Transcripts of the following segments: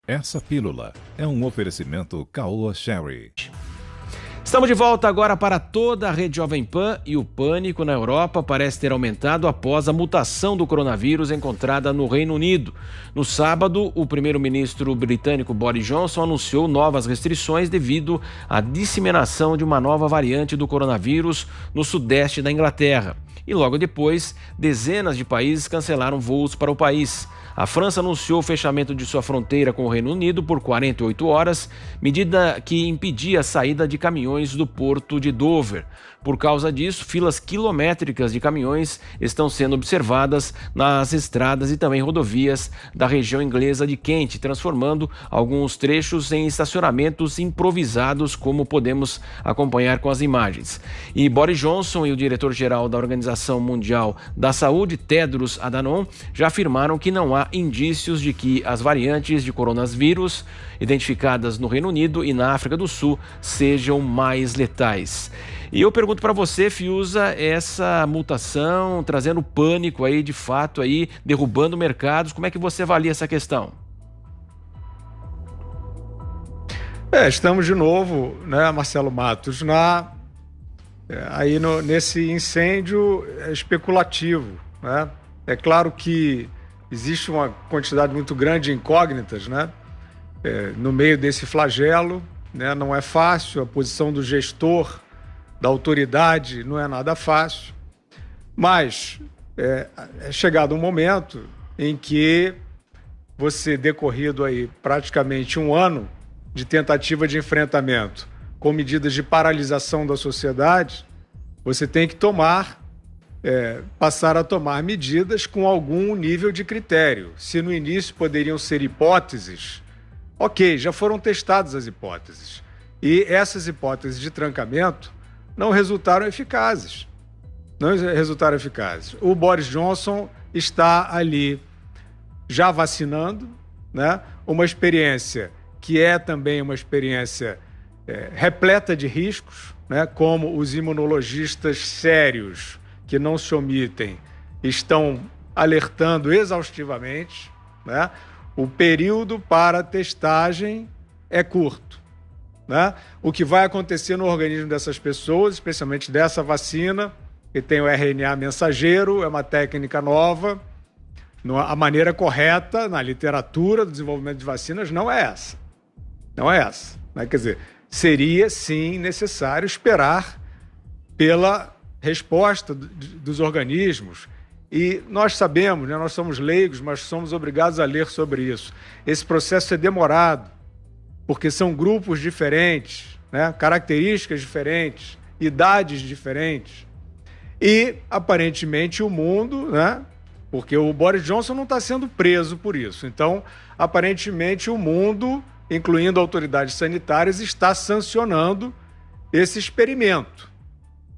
Essa pílula é um oferecimento Caoa Sherry. Estamos de volta agora para toda a rede Jovem Pan e o pânico na Europa parece ter aumentado após a mutação do coronavírus encontrada no Reino Unido. No sábado, o primeiro-ministro britânico Boris Johnson anunciou novas restrições devido à disseminação de uma nova variante do coronavírus no sudeste da Inglaterra. E logo depois, dezenas de países cancelaram voos para o país. A França anunciou o fechamento de sua fronteira com o Reino Unido por 48 horas, medida que impedia a saída de caminhões do porto de Dover. Por causa disso, filas quilométricas de caminhões estão sendo observadas nas estradas e também rodovias da região inglesa de Kent, transformando alguns trechos em estacionamentos improvisados, como podemos acompanhar com as imagens. E Boris Johnson e o diretor-geral da Organização Mundial da Saúde, Tedros Adhanom, já afirmaram que não há indícios de que as variantes de coronavírus identificadas no Reino Unido e na África do Sul sejam mais letais. E eu pergunto para você, Fiuza, essa mutação trazendo pânico aí, de fato, aí, derrubando mercados, como é que você avalia essa questão? Estamos de novo, né, Marcelo Matos, nesse incêndio especulativo, né? É claro que existe uma quantidade muito grande de incógnitas, né, no meio desse flagelo, né? Não é fácil, a posição do gestor, da autoridade, não é nada fácil, mas é chegado um momento em que você, decorrido aí praticamente um ano de tentativa de enfrentamento com medidas de paralisação da sociedade, você tem que passar a tomar medidas com algum nível de critério. Se no início poderiam ser hipóteses, ok, já foram testadas as hipóteses. E essas hipóteses de trancamento não resultaram eficazes. O Boris Johnson está ali já vacinando, né? Uma experiência que é também uma experiência repleta de riscos, né? Como os imunologistas sérios, que não se omitem, estão alertando exaustivamente, né? O período para testagem é curto, né? O que vai acontecer no organismo dessas pessoas, especialmente dessa vacina, que tem o RNA mensageiro, é uma técnica nova. A maneira correta na literatura do desenvolvimento de vacinas não é essa. Não é essa, né? Quer dizer, seria sim necessário esperar pela resposta dos organismos. E nós sabemos, né, nós somos leigos, mas somos obrigados a ler sobre isso. Esse processo é demorado, porque são grupos diferentes, né, características diferentes, idades diferentes. E, aparentemente, o mundo, né, porque o Boris Johnson não está sendo preso por isso. Então, aparentemente, o mundo, incluindo autoridades sanitárias, está sancionando esse experimento.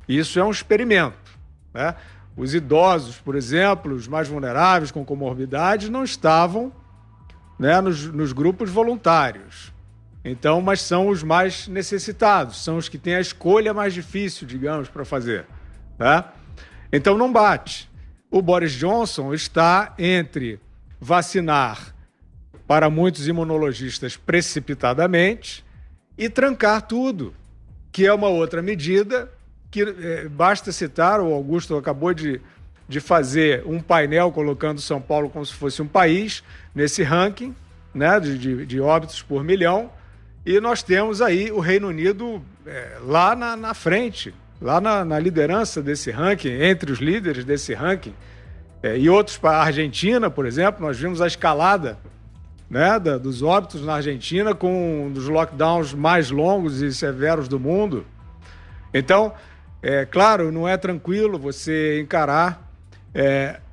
Isso é um experimento, né? Os idosos, por exemplo, os mais vulneráveis, com comorbidades, não estavam, né, nos grupos voluntários. Então, mas são os mais necessitados, são os que têm a escolha mais difícil, digamos, para fazer, né? Então não bate. O Boris Johnson está entre vacinar para muitos imunologistas precipitadamente e trancar tudo, que é uma outra medida que basta citar, o Augusto acabou de fazer um painel colocando São Paulo como se fosse um país nesse ranking, né, de óbitos por milhão, e nós temos aí o Reino Unido lá na frente, lá na liderança desse ranking, entre os líderes desse ranking, e outros para a Argentina, por exemplo, nós vimos a escalada, né, dos óbitos na Argentina com um dos lockdowns mais longos e severos do mundo. Então, claro, não é tranquilo você encarar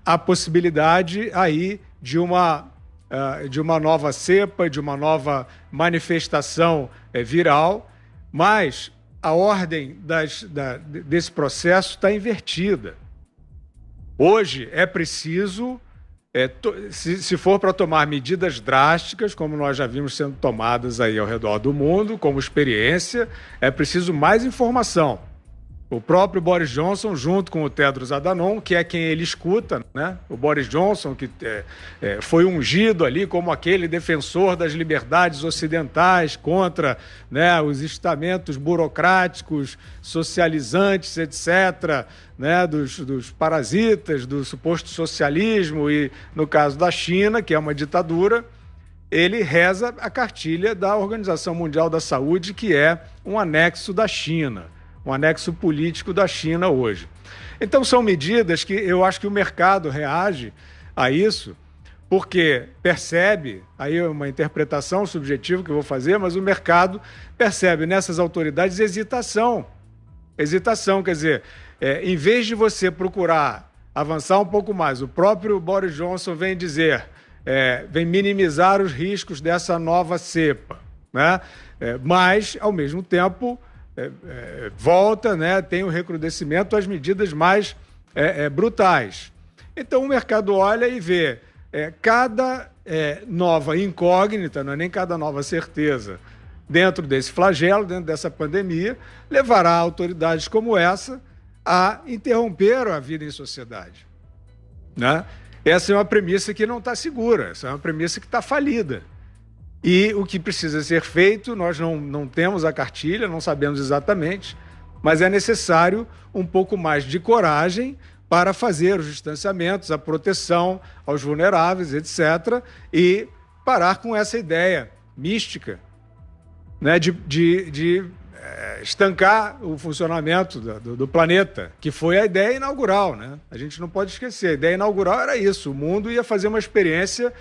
a possibilidade aí de uma nova cepa, de uma nova manifestação viral, mas a ordem desse processo está invertida. Hoje é preciso, se for para tomar medidas drásticas, como nós já vimos sendo tomadas aí ao redor do mundo, como experiência, é preciso mais informação. O próprio Boris Johnson, junto com o Tedros Adhanom, que é quem ele escuta, né? O Boris Johnson, que foi ungido ali como aquele defensor das liberdades ocidentais contra, né, os estamentos burocráticos, socializantes, etc., né, dos parasitas, do suposto socialismo e, no caso da China, que é uma ditadura, ele reza a cartilha da Organização Mundial da Saúde, que é um anexo da China. Um anexo político da China hoje. Então, são medidas que eu acho que o mercado reage a isso, porque percebe, aí é uma interpretação subjetiva que eu vou fazer, mas o mercado percebe nessas autoridades hesitação. Hesitação, quer dizer, em vez de você procurar avançar um pouco mais, o próprio Boris Johnson vem dizer, vem minimizar os riscos dessa nova cepa, né? Mas, ao mesmo tempo, volta, né, tem o recrudescimento às medidas mais brutais. Então o mercado olha e vê cada nova incógnita, não é nem cada nova certeza, dentro desse flagelo, dentro dessa pandemia, levará autoridades como essa a interromper a vida em sociedade, né? Essa é uma premissa que não está segura, essa é uma premissa que está falida. E o que precisa ser feito, nós não temos a cartilha, não sabemos exatamente, mas é necessário um pouco mais de coragem para fazer os distanciamentos, a proteção aos vulneráveis, etc., e parar com essa ideia mística, né, de estancar o funcionamento do planeta, que foi a ideia inaugural, né? A gente não pode esquecer, a ideia inaugural era isso, o mundo ia fazer uma experiência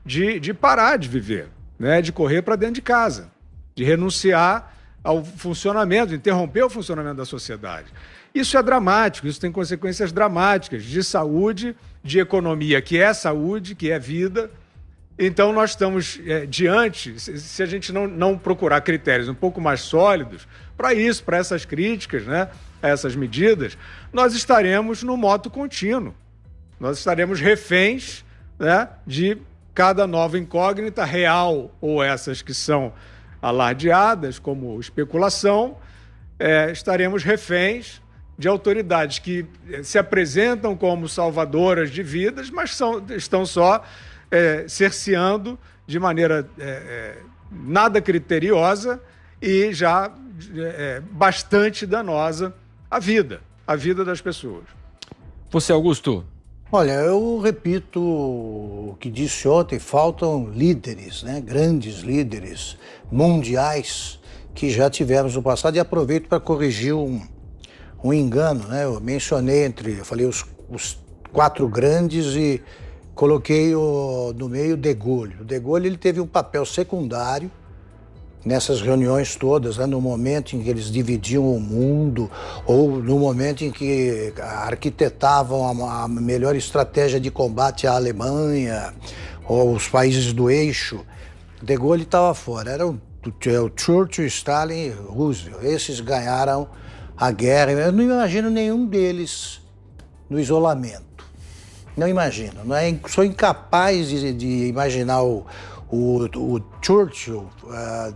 de parar de viver, né, de correr para dentro de casa, de renunciar ao funcionamento, interromper o funcionamento da sociedade. Isso é dramático, isso tem consequências dramáticas de saúde, de economia, que é saúde, que é vida. Então nós estamos diante, se a gente não procurar critérios um pouco mais sólidos para isso, para essas críticas, né, a essas medidas, nós estaremos no moto contínuo, nós estaremos reféns, né, de cada nova incógnita, real ou essas que são alardeadas como especulação, estaremos reféns de autoridades que se apresentam como salvadoras de vidas, mas estão só cerceando de maneira nada criteriosa e já bastante danosa a vida das pessoas. Você, Augusto? Olha, eu repito o que disse ontem, faltam líderes, né? Grandes líderes mundiais que já tivemos no passado, e aproveito para corrigir um engano, né? Eu mencionei eu falei os 4 grandes e coloquei no meio De Gaulle. O De Gaulle ele teve um papel secundário nessas reuniões todas, né, no momento em que eles dividiam o mundo ou no momento em que arquitetavam a melhor estratégia de combate à Alemanha ou os países do eixo, De Gaulle estava fora. Era o Churchill, Stalin e Roosevelt. Esses ganharam a guerra. Eu não imagino nenhum deles no isolamento. Não imagino. Sou incapaz de imaginar o Churchill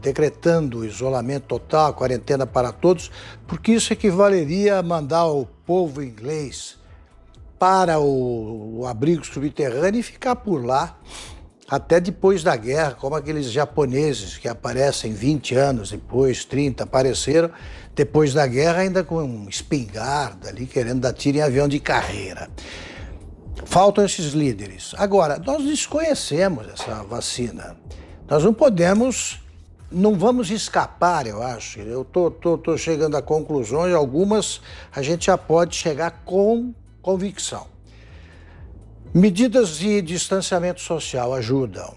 decretando o isolamento total, a quarentena para todos, porque isso equivaleria a mandar o povo inglês para o abrigo subterrâneo e ficar por lá até depois da guerra, como aqueles japoneses que aparecem 20 anos depois, 30, apareceram depois da guerra ainda com espingarda ali, querendo dar tiro em avião de carreira. Faltam esses líderes. Agora, nós desconhecemos essa vacina. Nós não vamos escapar, eu acho. Eu tô chegando a conclusões, algumas a gente já pode chegar com convicção. Medidas de distanciamento social ajudam.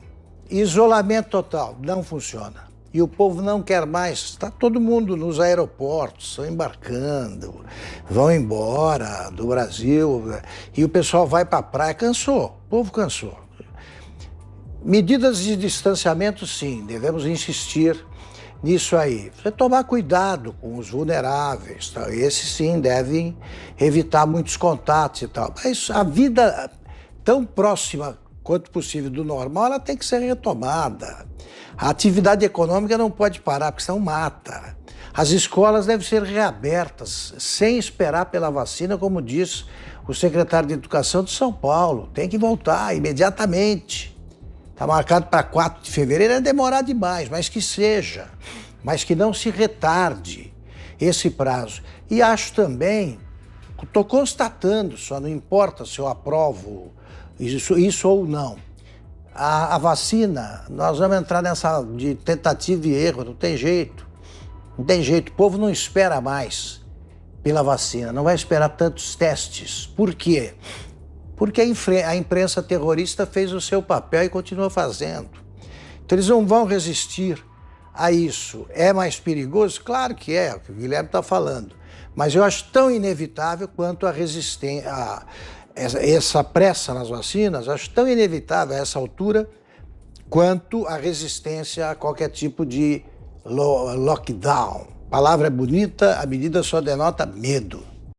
Isolamento total não funciona. E o povo não quer mais. Está todo mundo nos aeroportos, estão embarcando, vão embora do Brasil e o pessoal vai para a praia. Cansou, o povo cansou. Medidas de distanciamento, sim, devemos insistir nisso aí. Você tomar cuidado com os vulneráveis, tá? Esses, sim, devem evitar muitos contatos e tal. Mas a vida tão próxima quanto possível do normal, ela tem que ser retomada. A atividade econômica não pode parar, porque senão mata. As escolas devem ser reabertas, sem esperar pela vacina, como diz o secretário de Educação de São Paulo. Tem que voltar imediatamente. Está marcado para 4 de fevereiro, é demorar demais, mas que seja. Mas que não se retarde esse prazo. E acho também, estou constatando, só não importa se eu aprovo isso ou não. A vacina, nós vamos entrar nessa de tentativa e erro, não tem jeito. Não tem jeito, o povo não espera mais pela vacina, não vai esperar tantos testes. Por quê? Porque a imprensa terrorista fez o seu papel e continua fazendo. Então eles não vão resistir a isso. É mais perigoso? Claro que é o que o Guilherme está falando. Mas eu acho tão inevitável quanto a resistência, essa pressa nas vacinas, acho tão inevitável a essa altura quanto a resistência a qualquer tipo de lockdown. A palavra é bonita, a medida só denota medo.